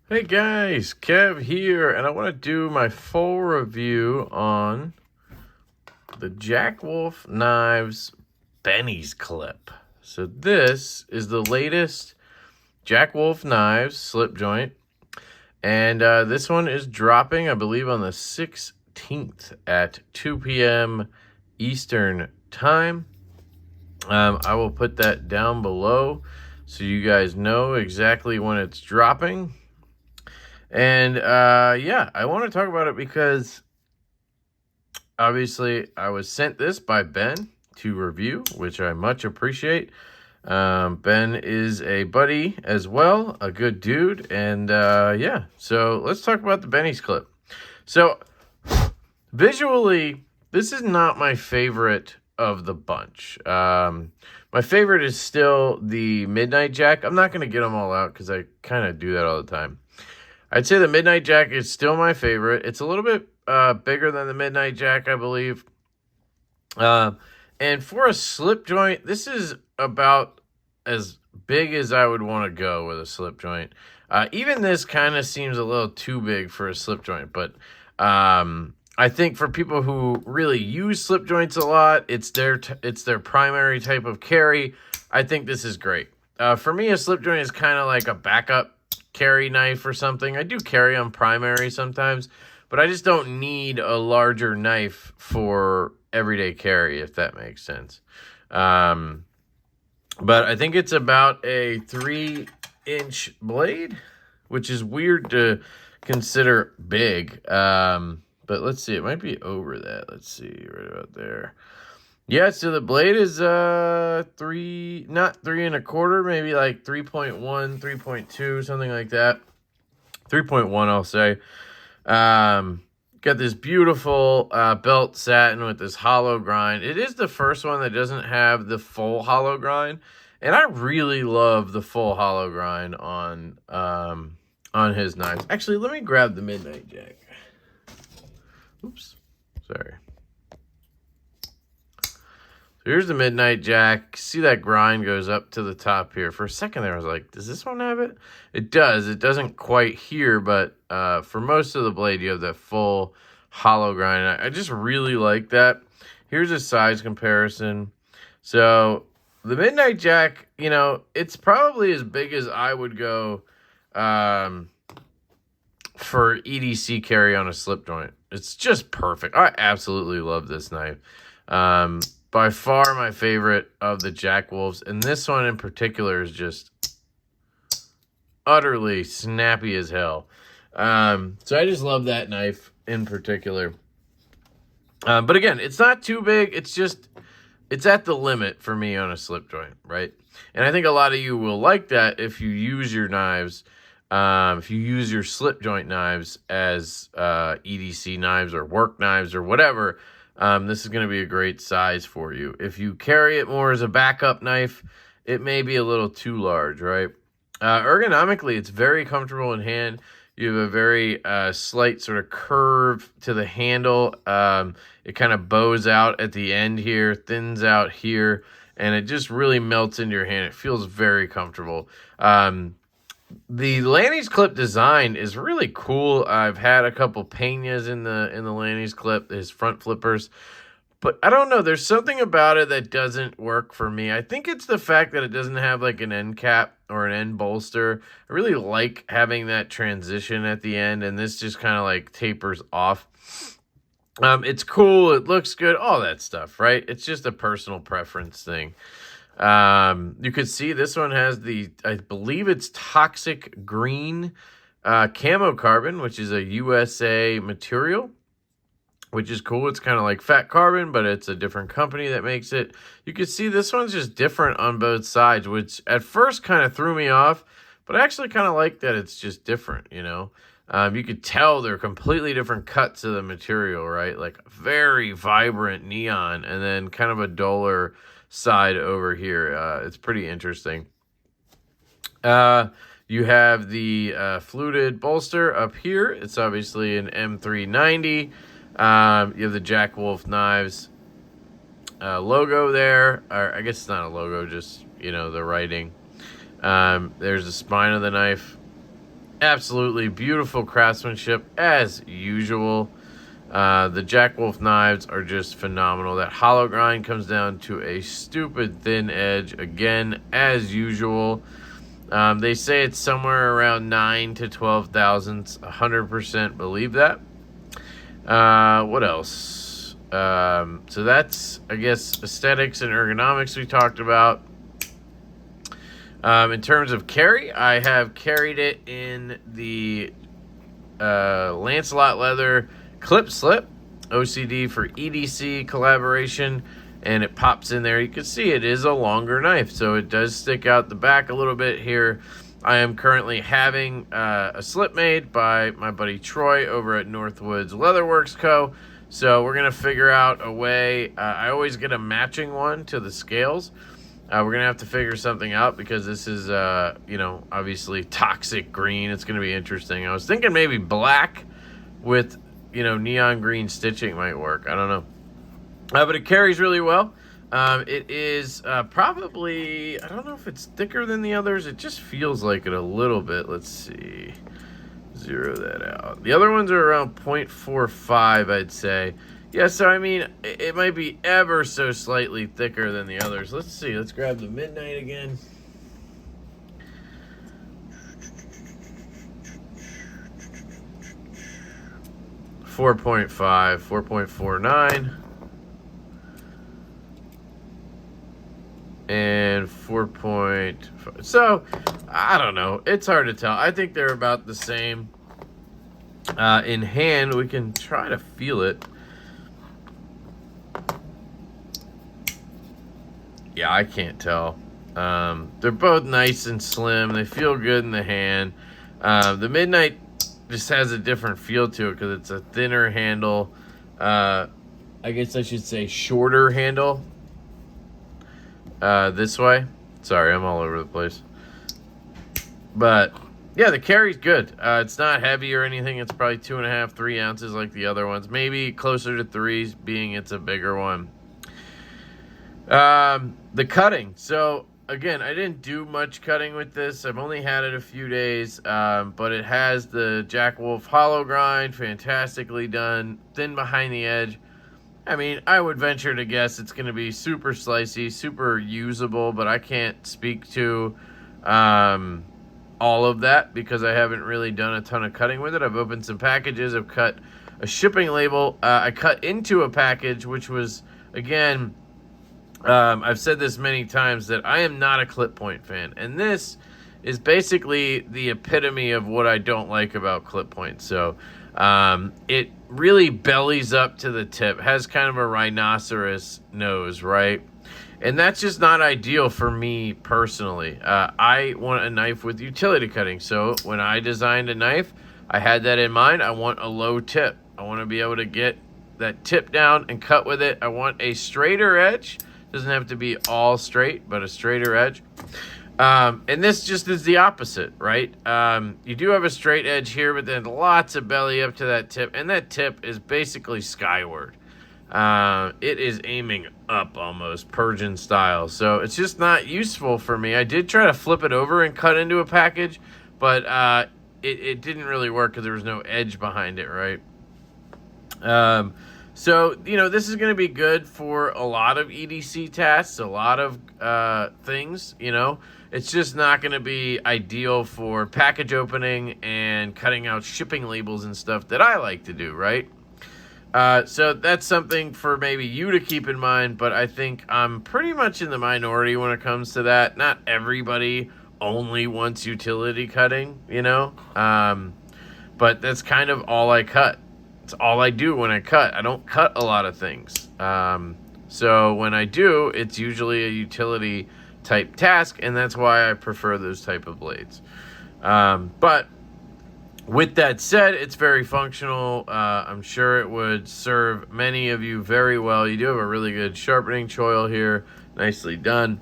Hey guys, Kev here, and I want to do my full review on the Jack Wolf Knives Benny's clip. So this is the latest Jack Wolf Knives slip joint, and this one is dropping, I believe, on the 16th at 2 p.m. Eastern Time. I will put that down below so you guys know exactly when it's dropping. And yeah, I want to talk about it because obviously I was sent this by Ben to review, which I much appreciate. Ben is a buddy as well, a good dude. And yeah, so let's talk about the Benny's clip. So visually, this is not my favorite of the bunch. My favorite is still the Midnight Jack. I'm not going to get them all out because I kind of do that all the time. I'd say the Midnight Jack is still my favorite. It's a little bit bigger than the Midnight Jack, I believe. And for a slip joint, this is about as big as I would want to go with a slip joint. Even this kind of seems a little too big for a slip joint, but I think for people who really use slip joints a lot, it's their primary type of carry. I think this is great. For me, a slip joint is kind of like a backup carry knife or something. I do carry on primary sometimes, but I just don't need a larger knife for everyday carry, if that makes sense. But I think it's about a 3-inch blade, which is weird to consider big. But let's see, it might be over that. Let's see, right about there. Yeah, so the blade is not 3 1/4, maybe like 3.1, 3.2, something like that. 3.1, I'll say. Got this beautiful belt satin with this hollow grind. It is the first one that doesn't have the full hollow grind, and I really love the full hollow grind on his knives. Actually, let me grab the Midnight Jack. Oops, sorry. Here's the Midnight Jack. See that grind goes up to the top here. For a second there, I was like, does this one have it? It does. It doesn't quite here, but for most of the blade, you have that full hollow grind. I just really like that. Here's a size comparison. So the Midnight Jack, you know, it's probably as big as I would go for EDC carry on a slip joint. It's just perfect. I absolutely love this knife. By far my favorite of the Jack Wolves. And this one in particular is just utterly snappy as hell. So I just love that knife in particular. But again, it's not too big. It's at the limit for me on a slip joint, right? And I think a lot of you will like that if you use your knives, if you use your slip joint knives as EDC knives or work knives or whatever. This is going to be a great size for you. If you carry it more as a backup knife, it may be a little too large, right? Ergonomically, it's very comfortable in hand. You have a very slight sort of curve to the handle. It kind of bows out at the end here, thins out here, and it just really melts into your hand. It feels very comfortable. The Lanny's clip design is really cool. I've had a couple Peñas in the Lanny's clip, his front flippers. But I don't know, there's something about it that doesn't work for me. I think it's the fact that it doesn't have like an end cap or an end bolster. I really like having that transition at the end, and this just kind of like tapers off. It's cool, it looks good, all that stuff, right? It's just a personal preference thing. You could see this one has I believe it's toxic green camo carbon, which is a USA material, which is cool. It's kind of like fat carbon, but it's a different company that makes it. You can see this one's just different on both sides, which at first kind of threw me off, but I actually kind of like that it's just different, you know. You could tell they're completely different cuts of the material, right? Like very vibrant neon and then kind of a duller side over here. It's pretty interesting. You have the fluted bolster up here. It's obviously an M390. You have the Jack Wolf Knives logo there. Or I guess it's not a logo, just, you know, the writing. There's the spine of the knife. Absolutely beautiful craftsmanship as usual. The Jack Wolf knives are just phenomenal. That hollow grind comes down to a stupid thin edge again as usual. They say it's somewhere around 9 to 12 thousandths. 100% believe that. What else? So that's, I guess, aesthetics and ergonomics we talked about. In terms of carry, I have carried it in the Lancelot leather clip slip, OCD for EDC collaboration, and it pops in there. You can see it is a longer knife, so it does stick out the back a little bit here. I am currently having a slip made by my buddy Troy over at Northwoods Leatherworks Co. So we're going to figure out a way. I always get a matching one to the scales. We're going to have to figure something out because this is, you know, obviously toxic green. It's going to be interesting. I was thinking maybe black with, you know, neon green stitching might work. I don't know. But it carries really well. It is probably, I don't know if it's thicker than the others. It just feels like it a little bit. Let's see. Zero that out. The other ones are around 0.45, I'd say. Yeah, so I mean, it might be ever so slightly thicker than the others. Let's see. Let's grab the Midnight again. .45, 4.49. And 4.5. So, I don't know. It's hard to tell. I think they're about the same. In hand, we can try to feel it. Yeah, I can't tell. They're both nice and slim. They feel good in the hand. The Midnight just has a different feel to it because it's a thinner handle. I guess I should say shorter handle. This way. Sorry, I'm all over the place. But yeah, the carry's good. It's not heavy or anything. It's probably 2.5, 3 ounces like the other ones. Maybe closer to 3, being it's a bigger one. The cutting. So again, I didn't do much cutting with this. I've only had it a few days, but it has the Jack Wolf hollow grind, fantastically done, thin behind the edge. I mean, I would venture to guess it's going to be super slicey, super usable, but I can't speak to all of that because I haven't really done a ton of cutting with it. I've opened some packages. I've cut a shipping label. I cut into a package, which was, again, I've said this many times that I am not a clip point fan. And this is basically the epitome of what I don't like about clip points. So it really bellies up to the tip, has kind of a rhinoceros nose, right? And that's just not ideal for me personally. I want a knife with utility cutting. So when I designed a knife, I had that in mind. I want a low tip. I want to be able to get that tip down and cut with it. I want a straighter edge. Doesn't have to be all straight, but a straighter edge. And this just is the opposite, right? You do have a straight edge here, but then lots of belly up to that tip. And that tip is basically skyward. It is aiming up almost, Persian style. So it's just not useful for me. I did try to flip it over and cut into a package, but it didn't really work because there was no edge behind it, right? So, you know, this is going to be good for a lot of EDC tasks, a lot of things, you know. It's just not going to be ideal for package opening and cutting out shipping labels and stuff that I like to do, right? So that's something for maybe you to keep in mind, but I think I'm pretty much in the minority when it comes to that. Not everybody only wants utility cutting, you know, but that's kind of all I cut. It's all I do when I cut. I don't cut a lot of things. So when I do, it's usually a utility type task, and that's why I prefer those type of blades. But with that said, it's very functional. I'm sure it would serve many of you very well. You do have a really good sharpening choil here. Nicely done.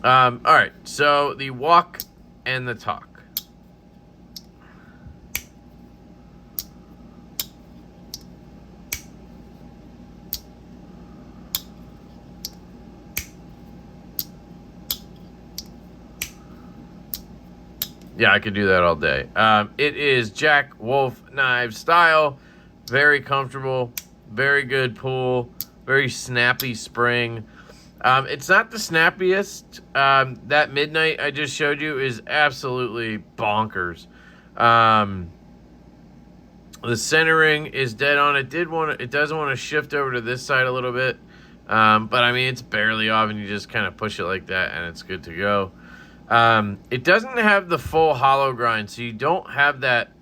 All right, so the walk and the talk. Yeah, I could do that all day. It is Jack Wolf knife style. Very comfortable. Very good pull. Very snappy spring. It's not the snappiest. That midnight I just showed you is absolutely bonkers. The centering is dead on. It doesn't want to shift over to this side a little bit. But I mean, it's barely off, and you just kind of push it like that, and it's good to go. It doesn't have the full hollow grind, so you don't have that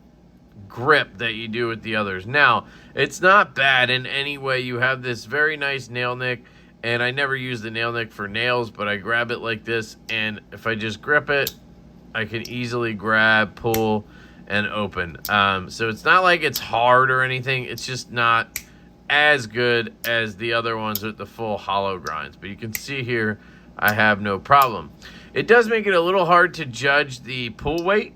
grip that you do with the others. Now, it's not bad in any way. You have this very nice nail nick, and I never use the nail nick for nails, but I grab it like this, and if I just grip it, I can easily grab, pull, and open. So it's not like it's hard or anything. It's just not as good as the other ones with the full hollow grinds. But you can see here, I have no problem. It does make it a little hard to judge the pull weight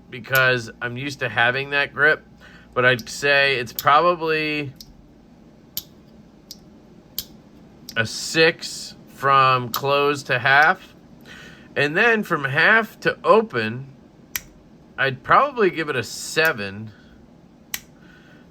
because I'm used to having that grip. But I'd say it's probably a 6 from close to half. And then from half to open, I'd probably give it a 7.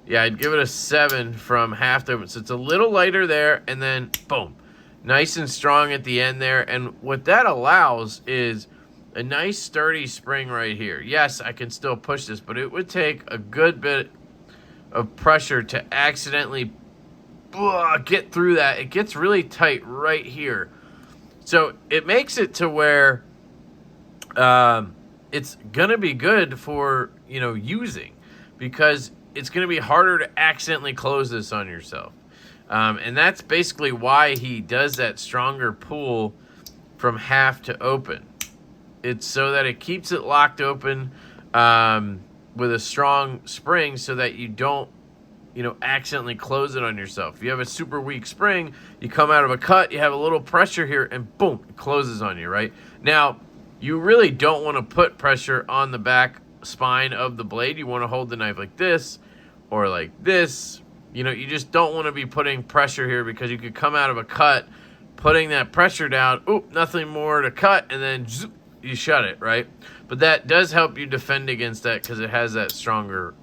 Yeah, I'd give it a 7 from half to open. So it's a little lighter there, and then boom. Nice and strong at the end there. And what that allows is a nice sturdy spring right here. Yes, I can still push this, but it would take a good bit of pressure to accidentally get through that. It gets really tight right here. So it makes it to where it's going to be good for, using, because it's going to be harder to accidentally close this on yourself. And that's basically why he does that stronger pull from half to open. It's so that it keeps it locked open with a strong spring so that you don't, accidentally close it on yourself. If you have a super weak spring, you come out of a cut, you have a little pressure here, and boom, it closes on you, right? Now, you really don't want to put pressure on the back spine of the blade. You want to hold the knife like this or like this. You just don't want to be putting pressure here because you could come out of a cut, putting that pressure down, oop, nothing more to cut, and then zoop, you shut it, right? But that does help you defend against that because it has that stronger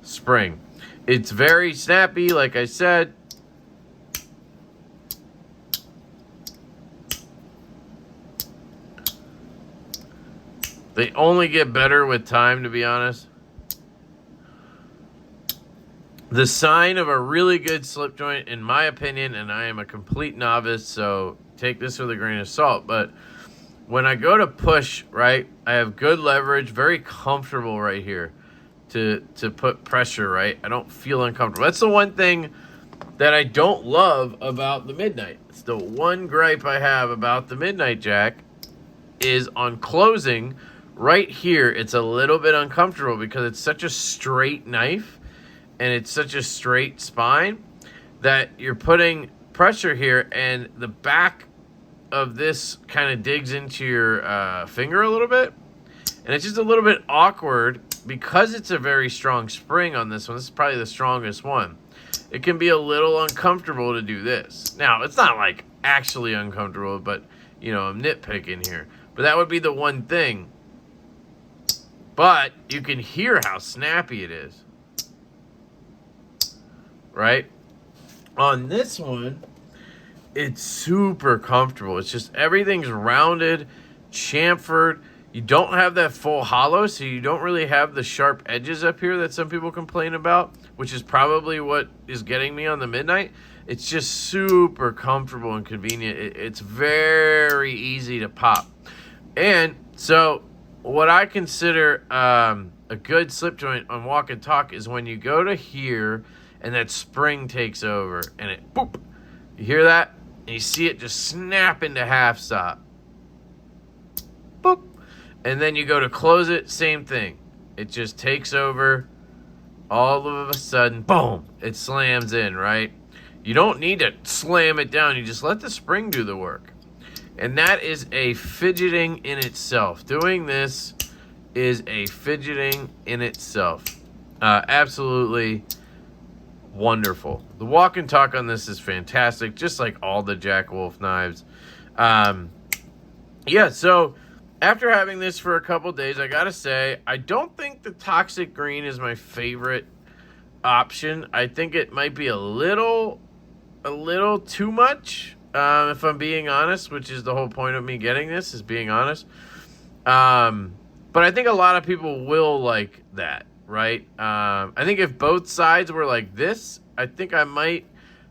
spring. It's very snappy, like I said. They only get better with time, to be honest. The sign of a really good slip joint, in my opinion, and I am a complete novice, so take this with a grain of salt, but when I go to push, right, I have good leverage, very comfortable right here to put pressure, right? I don't feel uncomfortable. That's the one thing that I don't love about the Midnight. It's the one gripe I have about the Midnight Jack is on closing right here. It's a little bit uncomfortable because it's such a straight knife and it's such a straight spine that you're putting pressure here and the back of this kind of digs into your finger a little bit. And it's just a little bit awkward because it's a very strong spring on this one. This is probably the strongest one. It can be a little uncomfortable to do this. Now, it's not like actually uncomfortable, but, I'm nitpicking here. But that would be the one thing. But you can hear how snappy it is. Right? On this one, it's super comfortable. It's just everything's rounded, chamfered. You don't have that full hollow, so you don't really have the sharp edges up here that some people complain about, which is probably what is getting me on the Midnight. It's just super comfortable and convenient. It's very easy to pop. And so what I consider a good slip joint on walk and talk is when you go to here and that spring takes over and it boop. You hear that? And you see it just snap into half stop. Boop. And then you go to close it, same thing. It just takes over. All of a sudden, boom, it slams in, right? You don't need to slam it down. You just let the spring do the work. And that is a fidgeting in itself. Doing this is a fidgeting in itself. Absolutely wonderful. The walk and talk on this is fantastic, just like all the Jack Wolf knives. Yeah, so after having this for a couple days, I gotta say, I don't think the toxic green is my favorite option. I think it might be a little too much, if I'm being honest, which is the whole point of me getting this, is being honest. But I think a lot of people will like that, right? I think if both sides were like this, I think I might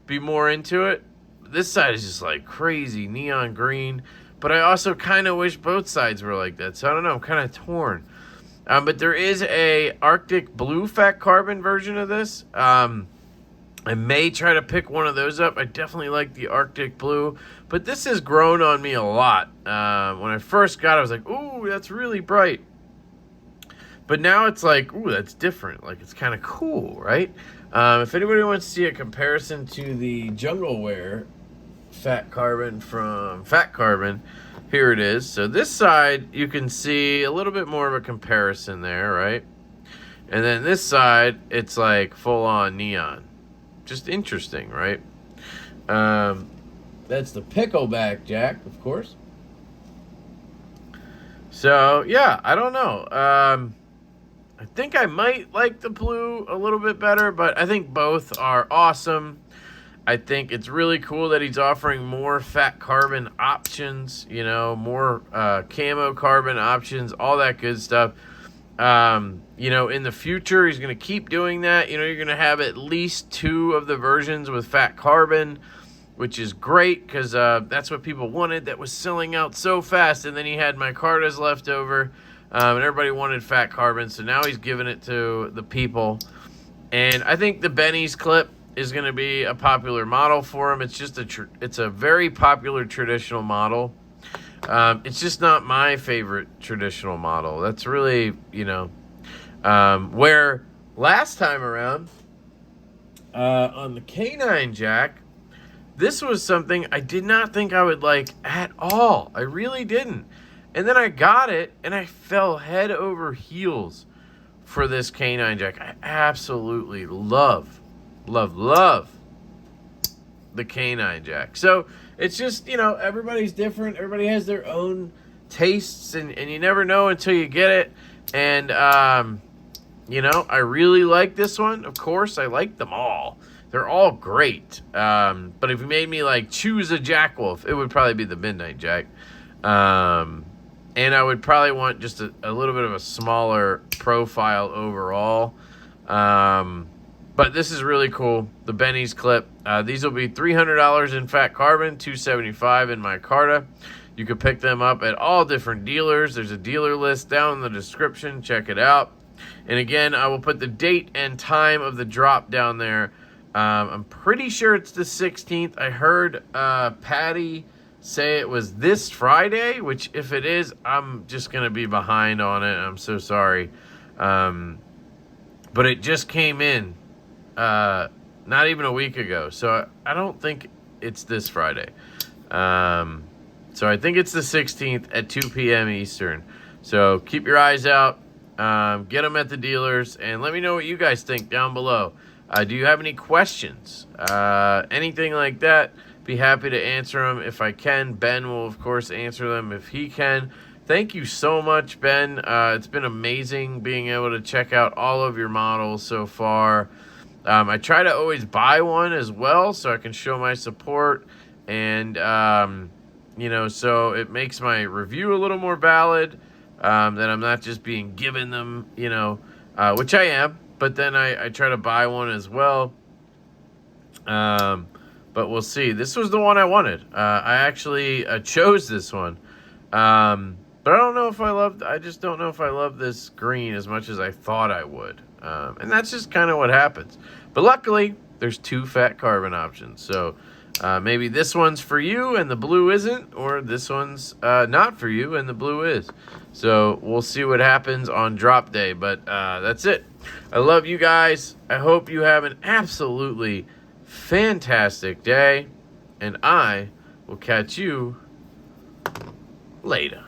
be more into it. This side is just like crazy neon green, but I also kind of wish both sides were like that. So I don't know, I'm kind of torn. But there is a Arctic blue fat carbon version of this. I may try to pick one of those up. I definitely like the Arctic blue, but this has grown on me a lot. When I first got it, I was like, ooh, that's really bright. But now it's like, ooh, that's different. Like, it's kind of cool, right? If anybody wants to see a comparison to the Jungle Wear fat carbon from Fat Carbon, here it is. So this side, you can see a little bit more of a comparison there, right? And then this side, it's like full-on neon. Just interesting, right? That's the pickleback jack, of course. So, yeah, I don't know. I think I might like the blue a little bit better, but I think both are awesome. I think it's really cool that he's offering more fat carbon options, you know, more camo carbon options, all that good stuff. You know, in the future, he's going to keep doing that. You know, you're going to have at least 2 of the versions with fat carbon, which is great because that's what people wanted. That was selling out so fast. And then he had micartas left over, and everybody wanted fat carbon. So now he's giving it to the people. And I think the Benny's clip is going to be a popular model for him. It's just it's a very popular traditional model. It's just not my favorite traditional model. That's really, you know, where last time around on the K9 jack, this was something I did not think I would like at all. I really didn't. And then I got it and I fell head over heels for this K9 jack. I absolutely love the K9 jack. So it's just, you know, everybody's different. Everybody has their own tastes, and you never know until you get it. And, you know, I really like this one. Of course, I like them all. They're all great. But if you made me, like, choose a Jack Wolf, it would probably be the Midnight Jack. And I would probably want just a little bit of a smaller profile overall. But this is really cool. The Benny's clip. These will be $300 in fat carbon, $275 in micarta. You can pick them up at all different dealers. There's a dealer list down in the description. Check it out. And again, I will put the date and time of the drop down there. I'm pretty sure it's the 16th. I heard Patty say it was this Friday, which if it is, I'm just going to be behind on it. I'm so sorry. But it just came in. Not even a week ago. So I don't think it's this Friday. So I think it's the 16th at 2 p.m. Eastern. So keep your eyes out. Get them at the dealers. And let me know what you guys think down below. Do you have any questions? Anything like that? Be happy to answer them if I can. Ben will, of course, answer them if he can. Thank you so much, Ben. It's been amazing being able to check out all of your models so far. I try to always buy one as well so I can show my support, and you know, so it makes my review a little more valid, that I'm not just being given them, you know, which I am, but then I try to buy one as well. But we'll see. This was the one I wanted. I actually chose this one, but I don't know if I just don't know if I love this green as much as I thought I would. And that's just kind of what happens. But luckily, there's 2 fat carbon options. So maybe this one's for you and the blue isn't, or this one's not for you and the blue is. So we'll see what happens on drop day. But that's it. I love you guys. I hope you have an absolutely fantastic day. And I will catch you later.